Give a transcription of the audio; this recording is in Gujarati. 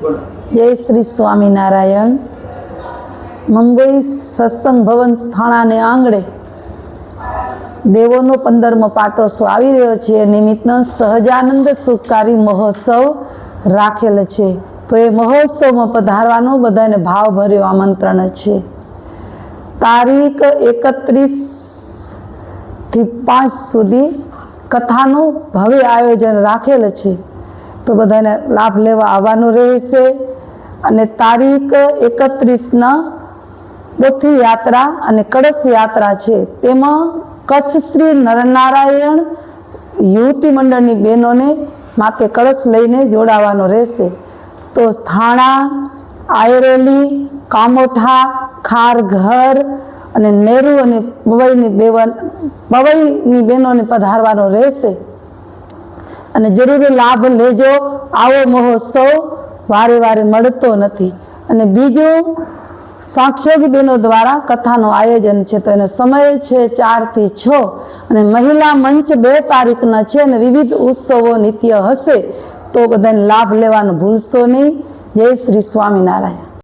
जय श्री स्वामीनारायण। मंगोई सत्संग भवन थाणा ने आंगणे देवोनो 15मो पाटोत्सव આવી રહ્યો છે। નિમિત્ત સહજાનંદ સુખકારી મહોત્સવ રાખેલ છે, તો એ મહોત્સવમાં પધારવાનું બધાને ભાવભર્યું આમંત્રણ છે। તારીખ 31 થી 5 સુધી કથાનું ભવ્ય આયોજન રાખેલ છે, તો બધાને લાભ લેવા આવવાનું રહેશે। અને તારીખ 31 પોથી યાત્રા અને કળશ યાત્રા છે, તેમાં કચ્છ શ્રી નરનારાયણ યુવતી મંડળની બહેનોને માથે કળશ લઈને જોડાવાનો રહેશે। તો થાણા, આયરોલી, કામોઠા, ખારઘર અને નેરુ અને પવઈની બહેનોને પધારવાનો રહેશે। અને જરૂર લાભ લેજો। આવો મહોત્સવ વારે વારે મળતો નથી। અને બીજું સાંખ્યોગી બહેનો દ્વારા કથાનું આયોજન છે, તો એનો સમય છે 4 થી 6 અને મહિલા મંચ 2 તારીખના છે અને વિવિધ ઉત્સવો નિત્ય હશે, તો બધાને લાભ લેવાનું ભૂલશો નહીં। જય શ્રી સ્વામિનારાયણ।